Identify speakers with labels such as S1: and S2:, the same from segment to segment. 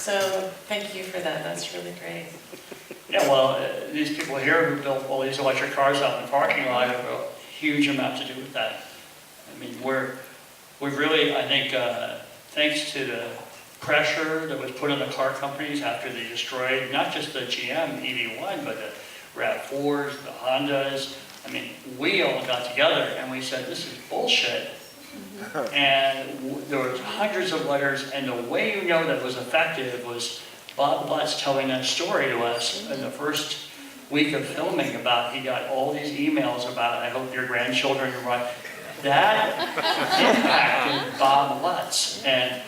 S1: So thank you for that. That's really great.
S2: Yeah, well, these people here who built all these electric cars out in the parking lot have a huge amount to do with that. I mean, we've really, I think, thanks to the pressure that was put on the car companies after they destroyed not just the GM EV1, but the RAV4s, the Hondas. I mean, we all got together and we said, this is bullshit. And there was hundreds of letters, and the way you know that was effective was Bob Lutz telling that story to us in the first week of filming about he got all these emails about, I hope your grandchildren are right. That impacted Bob Lutz. And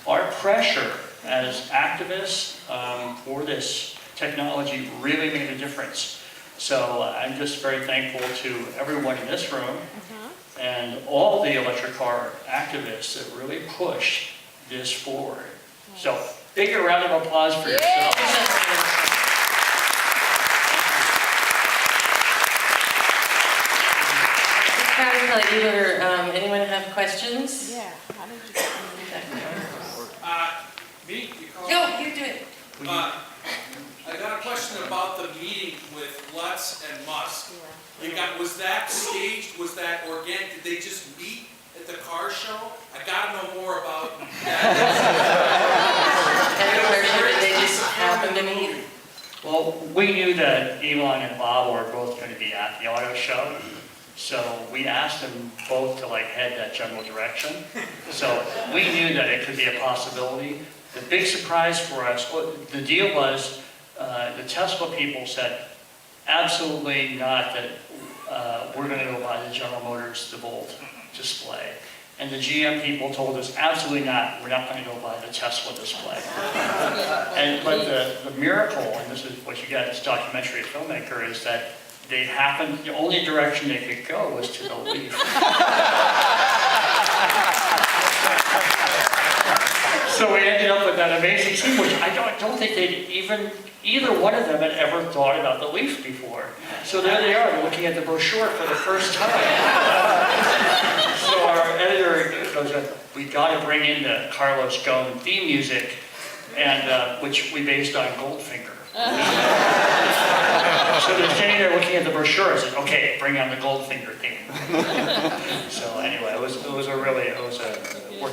S2: our pressure as activists for this technology really made a difference. So I'm just very thankful to everyone in this room and all the electric car activists that really pushed this forward. So big round of applause for yourself.
S1: Either anyone have questions?
S3: Yeah.
S4: Me?
S1: No, you do it.
S4: I got a question about the meeting with Lutz and Musk. Was that staged? Was that organic? Did they just meet at the car show? I got to know more about that.
S1: Did they just happen to meet?
S2: Well, we knew that Elon and Bob were both going to be at the auto show. So we asked them both to head that general direction. So we knew that it could be a possibility. The big surprise for us, the deal was, the Tesla people said, absolutely not that we're going to go buy the General Motors, the Volt display. And the GM people told us, absolutely not, we're not going to go buy the Tesla display. But the miracle, and this is what you got as a documentary filmmaker, is that they happened, the only direction they could go was to the Leaf. So we ended up with that amazing scene, which I don't think either one of them had ever thought about the Leaf before. So there they are, looking at the brochure for the first time. So our editor goes, we got to bring in the Carlos Ghosn theme music, and which we based on Goldfinger. So they're standing there looking at the brochure. I said, "Okay, bring on the Goldfinger theme." So anyway, it worked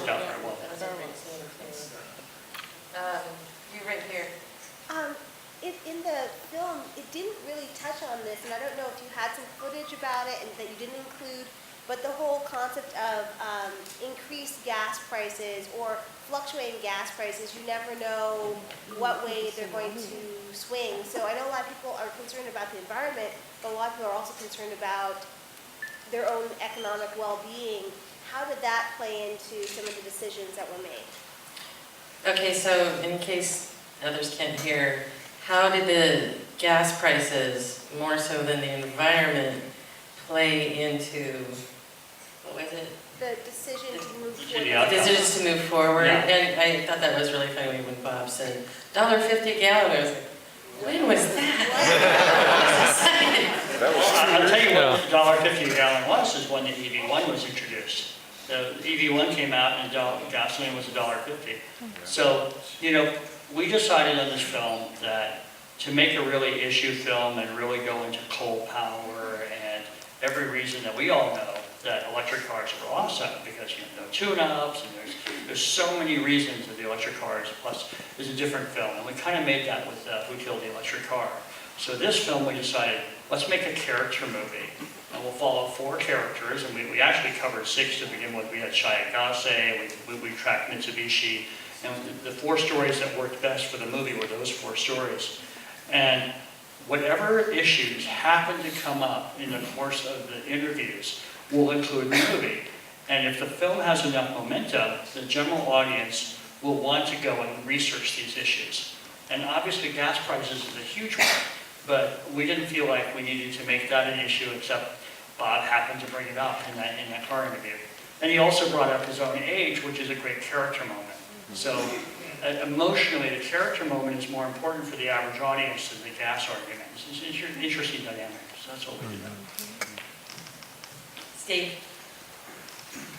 S2: out very well.
S1: You right here.
S3: In the film, it didn't really touch on this, and I don't know if you had some footage about it and that you didn't include, but the whole concept of increased gas prices or fluctuating gas prices, you never know what way they're going to swing. So I know a lot of people are concerned about the environment, but a lot of people are also concerned about their own economic well-being. How did that play into some of the decisions that were made?
S1: Okay, so in case others can't hear, how did the gas prices, more so than the environment, play into, what was it?
S3: The decision to move forward.
S1: The decisions to move forward.
S2: Yeah.
S1: And I thought that was really funny when Bob said, $1.50 a gallon. I was like, when was that?
S2: Well, I'll tell you what $1.50 a gallon was, is when the EV1 was introduced. The EV1 came out and gasoline was $1.50. So, we decided on this film that to make a really issue film and really go into coal power and every reason that we all know that electric cars are awesome, because no tune-ups and there's so many reasons that the electric cars, plus it's a different film, and we kind of made that with Who Killed the Electric Car. So this film we decided, let's make a character movie, and we'll follow 4 characters, and we actually covered 6 to begin with. We had Shia Gase, we tracked Mitsubishi, and the 4 stories that worked best for the movie were those 4 stories. And whatever issues happen to come up in the course of the interviews, we'll include in the movie. And if the film has enough momentum, the general audience will want to go and research these issues. And obviously gas prices is a huge one, but we didn't feel like we needed to make that an issue, except Bob happened to bring it up in that car interview. And he also brought up his own age, which is a great character moment. So emotionally, the character moment is more important for the average audience than the gas argument. It's an interesting dynamic, so that's what we did.
S1: Steve?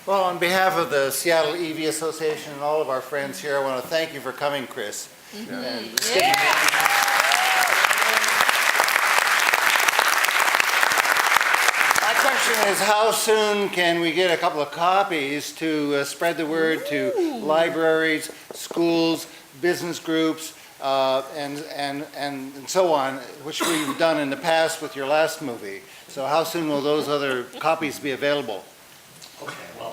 S5: Well, on behalf of the Seattle EV Association and all of our friends here, I want to thank you for coming, Chris. And my question is, how soon can we get a couple of copies to spread the word to libraries, schools, business groups, and so on, which we've done in the past with your last movie? So how soon will those other copies be available?
S2: Okay, well,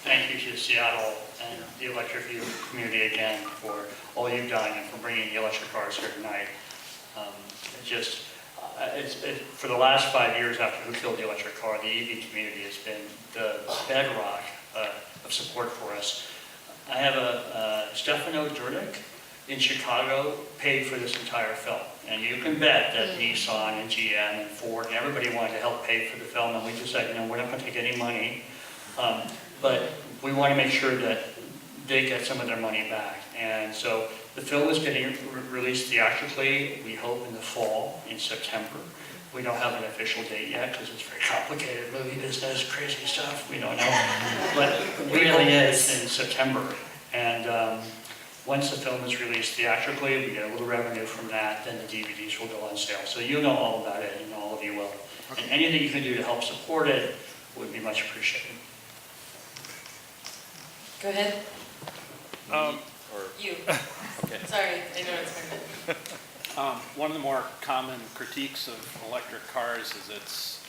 S2: thank you to Seattle and the electric vehicle community again for all you've done and for bringing the electric cars here tonight. For the last 5 years after Who Killed the Electric Car, the EV community has been the bedrock of support for us. I have Stefano Durnik in Chicago paid for this entire film. And you can bet that Nissan and GM and Ford and everybody wanted to help pay for the film, and we just said, we're not going to take any money, but we want to make sure that they get some of their money back. And so the film is getting released theatrically, we hope in the fall, in September. We don't have an official date yet because it's very complicated, movie business, crazy stuff, we don't know. But we hope it's in September. And once the film is released theatrically, we get a little revenue from that, then the DVDs will go on sale. So you know all about it, and all of you will. And anything you can do to help support it would be much appreciated.
S1: Go ahead. You.
S6: Okay.
S1: Sorry, I know it's hard.
S6: One of the more common critiques of electric cars is it's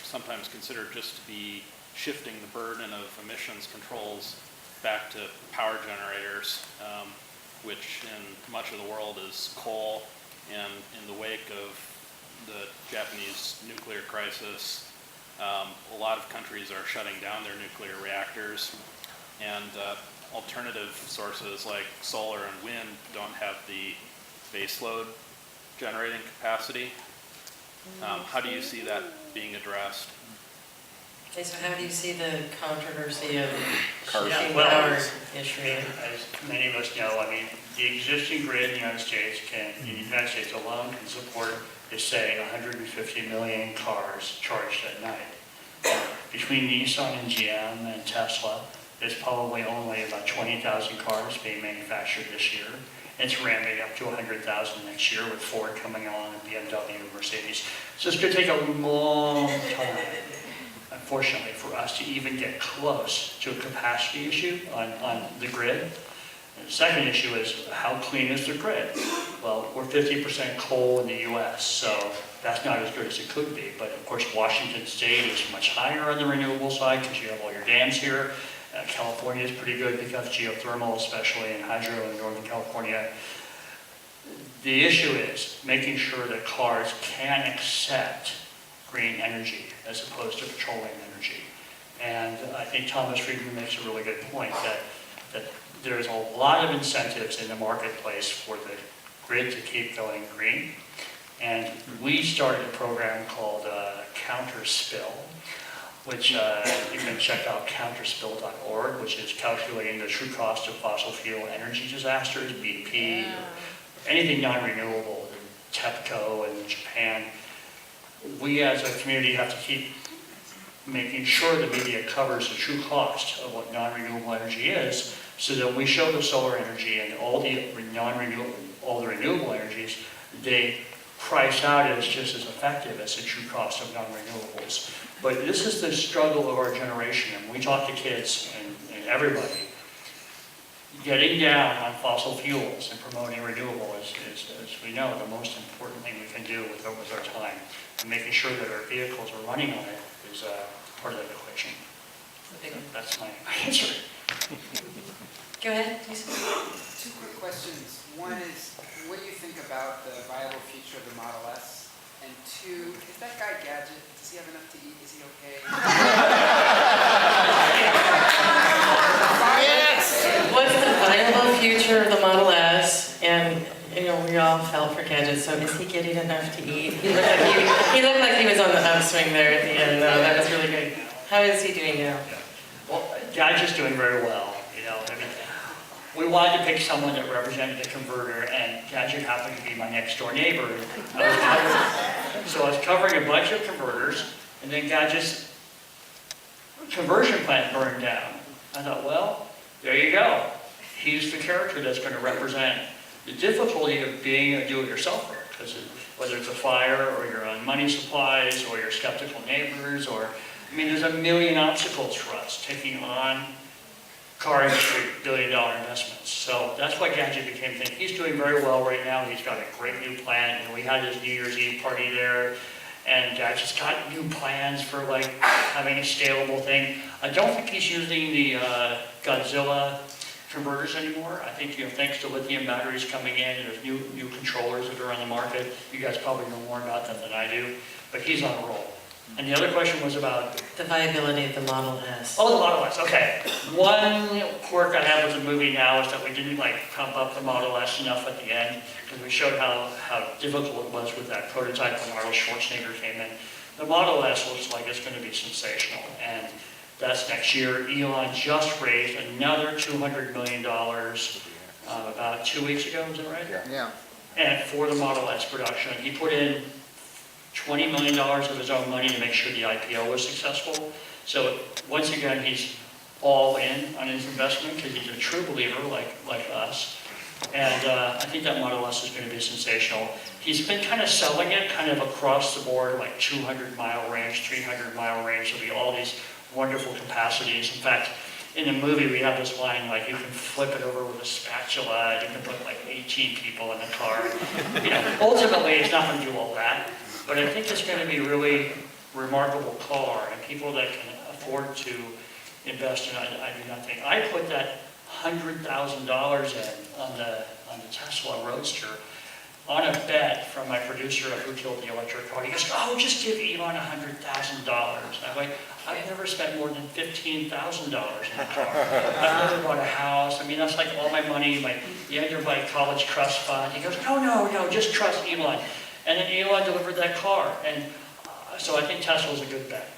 S6: sometimes considered just to be shifting the burden of emissions controls back to power generators, which in much of the world is coal. And in the wake of the Japanese nuclear crisis, a lot of countries are shutting down their nuclear reactors, and alternative sources like solar and wind don't have the baseload generating capacity. How do you see that being addressed?
S1: Okay, so how do you see the controversy of
S6: Cars.
S1: shifting
S2: Well,
S1: power issue?
S2: As many of us know, the existing grid in the United States in the United States alone can support, they say, 150 million cars charged at night. Between Nissan and GM and Tesla, there's probably only about 20,000 cars being manufactured this year. It's ramping up to 100,000 next year with Ford coming on and BMW and Mercedes. So it's going to take a long time, unfortunately, for us to even get close to a capacity issue on the grid. And the second issue is, how clean is the grid? Well, we're 50% coal in the US, so that's not as good as it could be. But of course, Washington State is much higher on the renewable side because you have all your dams here. California is pretty good because geothermal, especially in hydro in Northern California. The issue is making sure that cars can accept green energy as opposed to petroleum energy. And I think Thomas Friedman makes a really good point that there's a lot of incentives in the marketplace for the grid to keep going green. And we started a program called Counterspill, which you can check out counterspill.org, which is calculating the true cost of fossil fuel energy disasters, BP, anything non-renewable, TEPCO in Japan. We as a community have to keep making sure the media covers the true cost of what non-renewable energy is, so that we show the solar energy and all the renewable energies, they price out as just as effective as the true cost of non-renewables. But this is the struggle of our generation, and we talk to kids and everybody. Getting down on fossil fuels and promoting renewable is, as we know, the most important thing we can do with our time. And making sure that our vehicles are running on it is part of that equation. That's my answer.
S1: Go ahead, please.
S7: Two quick questions. One is, what do you think about the viable future of the Model S? And two, is that guy Gadget, does he have enough to eat? Is he okay?
S1: What's the viable future of the Model S? And we all fell for Gadget, so is he getting enough to eat? He looked like he was on the upswing there at the end, though. That was really good. How is he doing now?
S2: Well, Gadget's doing very well. We wanted to pick someone that represented the converter, and Gadget happened to be my next door neighbor. So I was covering a bunch of converters, and then Gadget's conversion plant burned down. I thought, well, there you go. He's the character that's going to represent the difficulty of being a do-it-yourselfer, because whether it's a fire, or you're on money supplies, or you're skeptical neighbors, or, I mean, there's a million obstacles for us taking on car industry, billion-dollar investments. So that's why Gadget became a thing. He's doing very well right now. He's got a great new plant, and we had his New Year's Eve party there, and Gadget's got new plans for like having a scalable thing. I don't think he's using the Godzilla converters anymore. I think, thanks to lithium batteries coming in, and there's new controllers that are on the market. You guys probably know more about them than I do, but he's on a roll. And the other question was about?
S1: The viability of the Model S.
S2: Oh, the Model S, okay. One quirk I have with the movie now is that we didn't pump up the Model S enough at the end, because we showed how difficult it was with that prototype when Arnold Schwarzenegger came in. The Model S looks like it's going to be sensational, and that's next year. Elon just raised another $200 million about 2 weeks ago, is that right?
S7: Yeah.
S2: And for the Model S production, he put in $20 million of his own money to make sure the IPO was successful. So once again, he's all in on his investment because he's a true believer like us. And I think that Model S is going to be sensational. He's been kind of selling it kind of across the board, like 200-mile range, 300-mile range. There'll be all these wonderful capacities. In fact, in the movie, we have this line, like, you can flip it over with a spatula, you can put like 18 people in the car. Ultimately, it's not going to do all that. But I think it's going to be a really remarkable car, and people that can afford to invest in it, I do not think. I put that $100,000 in on the Tesla Roadster on a bet from my producer of Who Killed the Electric Car. He goes, oh, just give Elon $100,000. I'm like, I've never spent more than $15,000 in a car. I've never bought a house. I mean, that's like all my money, the end of my college trust fund. He goes, no, just trust Elon. And then Elon delivered that car. And so I think Tesla's a good bet.